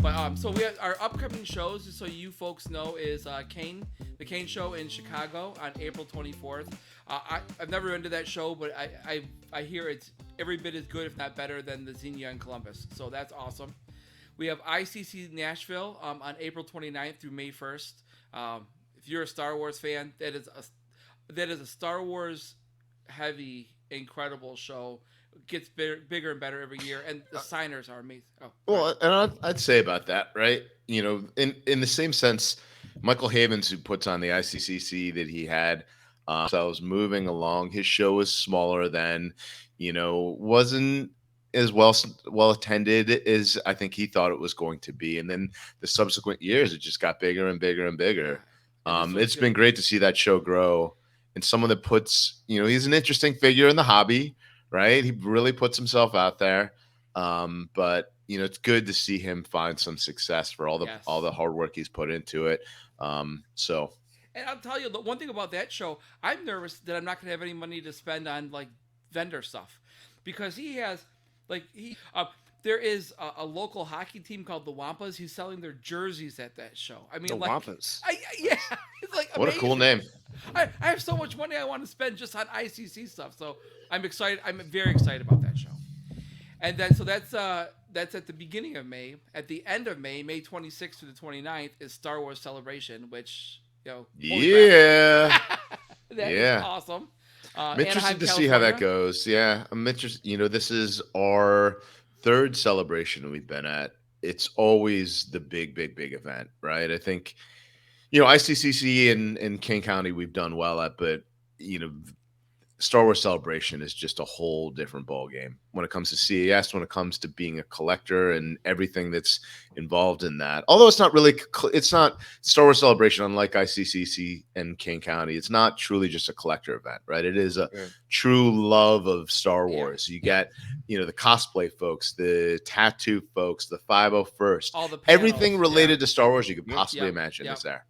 But so we have our upcoming shows, just so you folks know, is the Kane Show in Chicago on April 24th. I've never been to that show, but I hear it's every bit as good, if not better, than the Xenia in Columbus. So that's awesome. We have ICCC Nashville on April 29th through May 1st. If you're a Star Wars fan, that is a Star Wars heavy, incredible show. It gets bigger and better every year, and the signers are amazing. Well, and I'd say about that, right? In the same sense, Michael Havens, who puts on the ICCC that he had, themselves moving along. His show was smaller than, wasn't as well attended as I think he thought it was going to be. And then the subsequent years, it just got bigger and bigger and bigger. It's been great to see that show grow. And someone that puts, he's an interesting figure in the hobby, right? He really puts himself out there. But it's good to see him find some success for all the hard work he's put into it. And I'll tell you, the one thing about that show, I'm nervous that I'm not going to have any money to spend on like vendor stuff, because he has there is a local hockey team called the Wampas. He's selling their jerseys at that show. I mean, The Wampas. Yeah, it's like what amazing. a cool name. I have so much money I want to spend just on ICC stuff. So I'm excited. I'm very excited about that show. And then so that's at the beginning of May. At the end of May, May 26th to the 29th, is Star Wars Celebration, which yeah, is awesome. I'm interested to see how that goes. Yeah, I'm interested. This is our third celebration we've been at. It's always the big event, right? I think, ICCC in King County we've done well at, but Star Wars Celebration is just a whole different ball game when it comes to CAS, when it comes to being a collector and everything that's involved in that. Although it's not Star Wars Celebration, unlike ICCC and King County. It's not truly just a collector event, right? It is a true love of Star Wars. You get, the cosplay folks, the tattoo folks, the 501st, all the panels, everything related to Star Wars you could possibly imagine is there.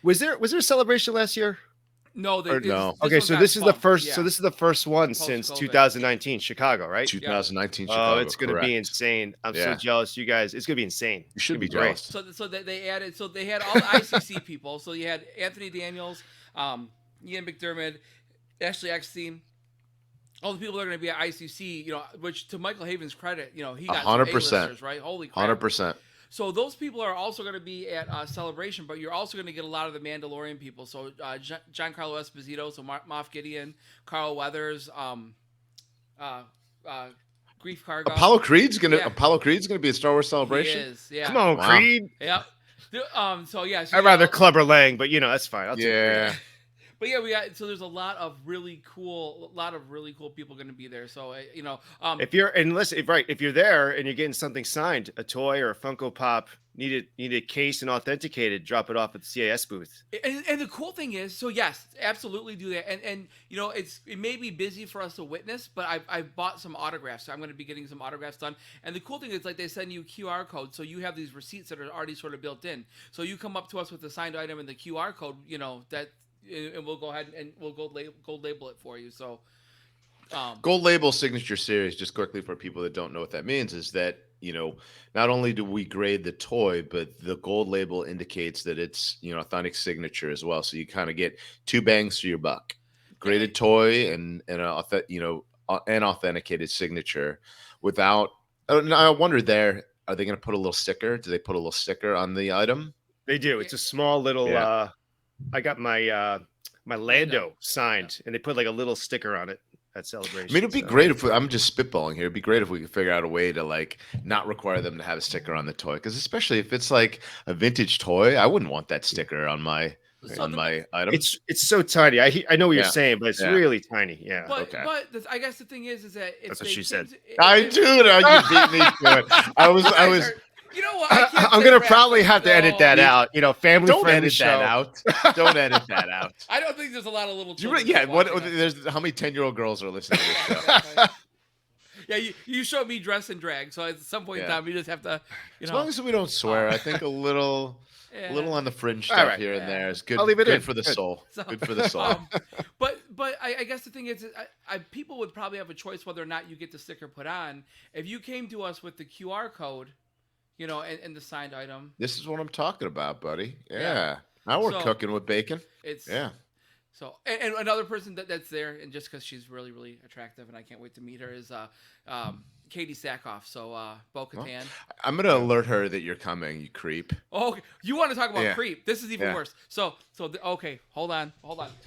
Was there a celebration last year? No, no. Okay, so this is the first. Yeah. So this is the first one since 2019, Chicago, right? 2019 Chicago. Oh, it's going to be insane. I'm so jealous, you guys. It's going to be insane. You should be jealous. So they added. So they had all the ICC people. So you had Anthony Daniels, Ian McDermott, Ashley Eckstein. All the people that are going to be at ICC, which to Michael Havens' credit, he got 100%, right? Holy crap. 100%. So those people are also going to be at Celebration, but you're also going to get a lot of the Mandalorian people. So Giancarlo Esposito, so Moff Gideon, Carl Weathers, Grief Karga. Apollo Creed's gonna be a Star Wars Celebration. He is, yeah. Come on, Creed. Yeah. So I'd rather Clubber Lang, but that's fine. I'll take it. But yeah, there's a lot of really cool people going to be there. So if you're there and you're getting something signed, a toy or a Funko Pop, need it cased and authenticated, drop it off at the CAS booth. And the cool thing is, so yes, absolutely do that. And it may be busy for us to witness, but I bought some autographs, so I'm going to be getting some autographs done. And the cool thing is, like, they send you QR codes, so you have these receipts that are already sort of built in. So you come up to us with the signed item and the QR code, and we'll go ahead and we'll gold label it for you. So Gold Label Signature Series, just quickly for people that don't know what that means, is that not only do we grade the toy, but the gold label indicates that it's authentic signature as well. So you kind of get two bangs for your buck: graded toy and an authenticated signature. Without, I wonder, are they going to put a little sticker? Do they put a little sticker on the item? They do. It's a small little. I got my Lando signed, and they put like a little sticker on it at Celebration. I mean, it'd be great if I'm just spitballing here. It'd be great if we could figure out a way to not require them to have a sticker on the toy, because especially if it's like a vintage toy, I wouldn't want that sticker on my item. It's so tiny. I know what you're saying, but it's really tiny. Yeah. But I guess the thing is that if that's what she said. I do. You beat me to it. I was. You know what? I'm gonna probably have to edit that out. Family don't friendly edit show. that out. Don't edit that out. I don't think there's a lot of little children. There's how many 10-year-old girls are listening to this show? Yeah, you showed me dress and drag, so at some point in time, we just have to. As long as we don't swear, I think a little on the fringe stuff here and there is good. I'll leave it in for the soul. Good for the soul. But I guess the thing is, people would probably have a choice whether or not you get the sticker put on. If you came to us with the QR code, and the signed item. This is what I'm talking about, buddy. Yeah. Now we're cooking with bacon. Yeah. So, and another person that's there, and just because she's really, really attractive, and I can't wait to meet her, is Katie Sackhoff. So, Bo-Katan. Well, I'm gonna alert her that you're coming. You creep. Oh, okay. You want to talk about creep? This is even worse. Okay, hold on.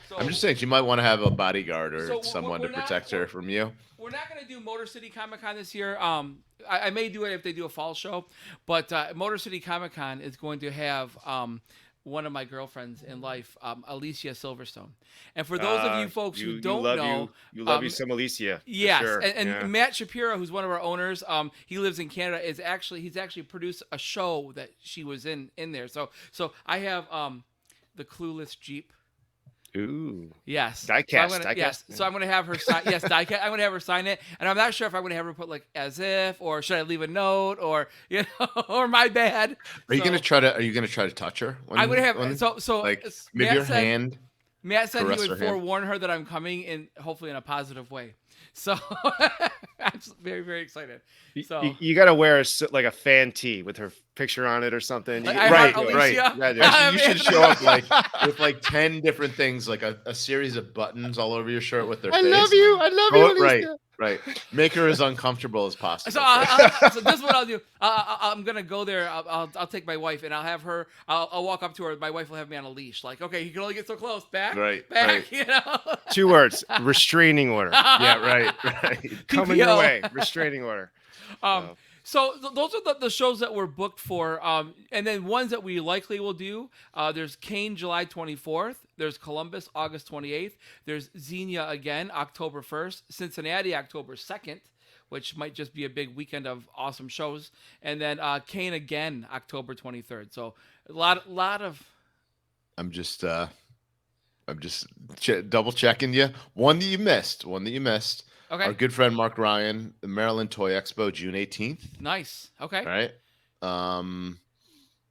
So, I'm just saying she might want to have a bodyguard or someone to protect her from you. We're not gonna do Motor City Comic Con this year. I may do it if they do a fall show, but Motor City Comic Con is going to have one of my girlfriends in life, Alicia Silverstone. And for those of you folks who don't know, you love you some Alicia. Yes, sure. and Matt Shapiro, who's one of our owners, he lives in Canada. He's actually produced a show that she was in there. So I have the Clueless Jeep. Ooh. Yes. Diecast. Yes. So I'm going to have her sign. Yes, diecast. I'm going to have her sign it, and I'm not sure if I'm going to have her put like as if, or should I leave a note, or or my bad. Are you going to try to touch her? I'm going to have so like maybe your hand. Matt said he would forewarn her that I'm coming hopefully in a positive way. So I'm very, very excited. So you got to wear a fan tee with her picture on it or something. Right. You should show up with 10 different things, like a series of buttons all over your shirt with their face. I love you. Alicia. Right. Make her as uncomfortable as possible. So this is what I'll do. I'm gonna go there. I'll take my wife and I'll have her. I'll walk up to her. My wife will have me on a leash. Like, okay, you can only get so close. Back. Right. 2 words: restraining order. Yeah. Right. Coming your way. Restraining order. So those are the shows that we're booked for, and then ones that we likely will do. There's Kane July 24th. There's Columbus August 28th. There's Xenia again October 1st. Cincinnati October 2nd, which might just be a big weekend of awesome shows. And then Kane again October 23rd. So a lot of. I'm just double checking you. One that you missed. Okay. Our good friend Mark Ryan, the Maryland Toy Expo, June 18th. Nice. Okay. All right.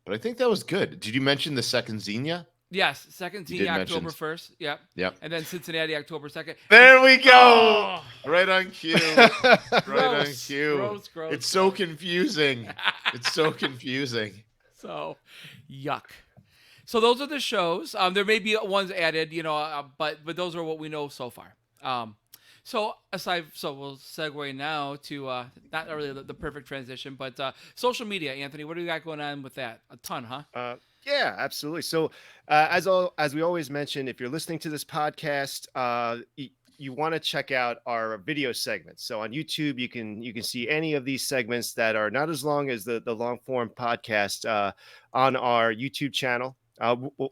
But I think that was good. Did you mention the second Xenia? Yes, second Xenia October 1st. Yep. And then Cincinnati October 2nd. There we go. Oh. Right on cue. Gross. It's so confusing. So, yuck. So those are the shows. There may be ones added, but those are what we know so far. So we'll segue now to not really the perfect transition, but social media. Anthony, what do you got going on with that? A ton, huh? Yeah, absolutely. So as we always mention, if you're listening to this podcast, you want to check out our video segments. So on YouTube, you can see any of these segments that are not as long as the long form podcast on our YouTube channel.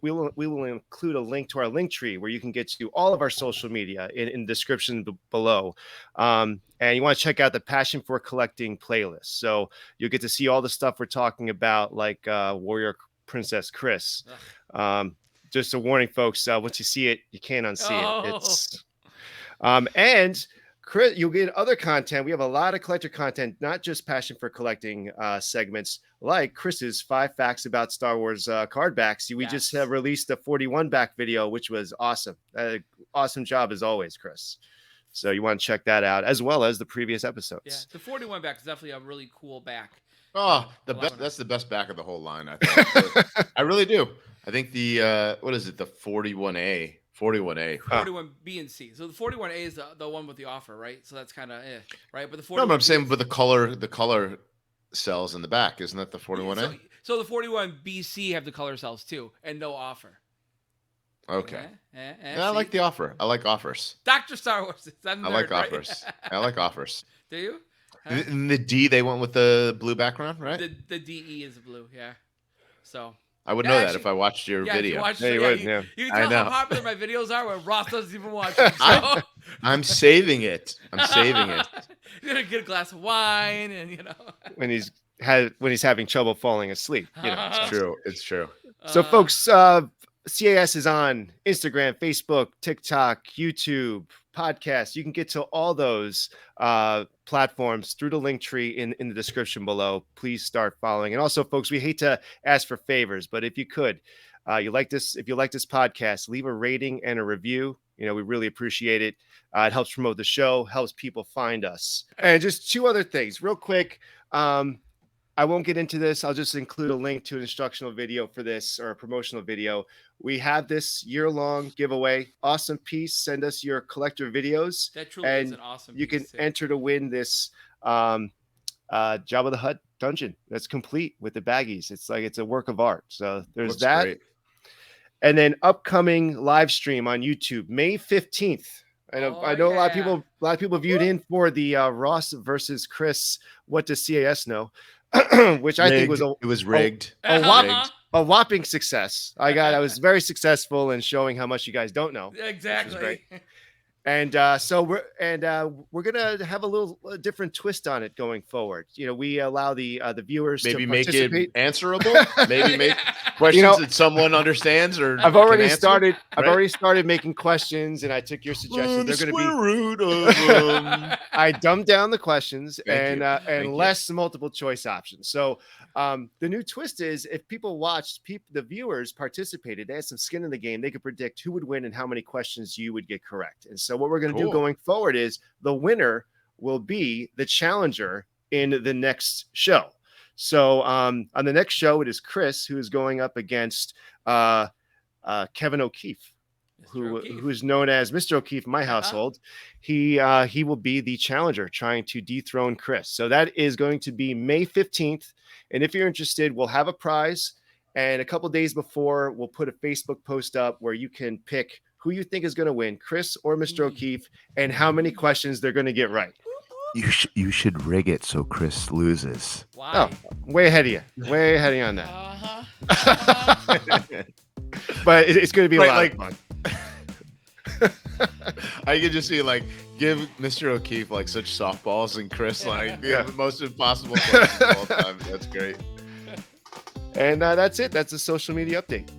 We will include a link to our link tree where you can get to all of our social media in the description below. And you want to check out the Passion for Collecting playlist. So you'll get to see all the stuff we're talking about, like Warrior Princess Chris. Just a warning, folks. Once you see it, you can't unsee it. It's and Chris, you'll get other content. We have a lot of collector content, not just Passion for Collecting segments, like Chris's 5 facts about Star Wars card backs. We just have released a 41 back video, which was awesome. Awesome job as always, Chris. So you want to check that out, as well as the previous episodes. Yeah, the 41 back is definitely a really cool back. Oh, that's the best back of the whole line, I think. I really do. I think the what is it, the 41A? 41B and C. So the 41A is the one with the offer, right? So that's kind of right? But the 41B. No, but I'm saying with the color cells in the back, isn't that the 41A? So the 41BC have the color cells too, and no offer. Okay. I like the offer. I like offers. Dr. Star Wars. I like offers. I like offers. Do you? In the D, they went with the blue background, right? The DE is blue, yeah. So I would know that if I watched your video. You would. You can tell how popular my videos are when Ross doesn't even watch them. So. I'm saving it. You're gonna get a glass of wine, and when he's having trouble falling asleep. It's true. So, folks, CAS is on Instagram, Facebook, TikTok, YouTube, podcast. You can get to all those platforms through the link tree in the description below. Please start following. And also, folks, we hate to ask for favors, but if you could, if you like this podcast, leave a rating and a review. We really appreciate it. It helps promote the show, helps people find us. And just 2 other things real quick. I won't get into this. I'll just include a link to an instructional video for this, or a promotional video. We have this year-long giveaway. Awesome piece. Send us your collector videos. That truly is an awesome you piece. can enter to win this Jabba the Hutt dungeon that's complete with the baggies. It's a work of art. So there's Looks that. great. And then upcoming live stream on YouTube, May 15th. I know a lot of people viewed in for the Ross versus Chris What Does CAS Know? Which I think was rigged. A whopping success. I was very successful in showing how much you guys don't know. Exactly. And so we're gonna have a little different twist on it going forward. You know, we allow the viewers maybe to make participate. it answerable. Maybe make questions that someone understands. Or I've already started. I've already started making questions, and I took your suggestions. They're going to be root of. I dumbed down the questions Thank and less multiple choice options. So the new twist is, if people watched, the viewers participated, they had some skin in the game, they could predict who would win and how many questions you would get correct. And so what we're going to do going forward is the winner will be the challenger in the next show. So on the next show, it is Chris who is going up against Kevin O'Keefe, who's known as Mr. O'Keefe in my household. He will be the challenger trying to dethrone Chris. So that is going to be May 15th. And if you're interested, we'll have a prize. And a couple days before, we'll put a Facebook post up where you can pick who you think is going to win, Chris or Mr. O'Keefe, and how many questions they're going to get right. You should rig it so Chris loses. Why? Oh, way ahead of you. Way ahead of you on that. But it's going to be a lot of fun. I could just see, like, give Mr. O'Keefe like such softballs, and Chris like the most impossible questions of all time. That's great. And that's it. That's a social media update.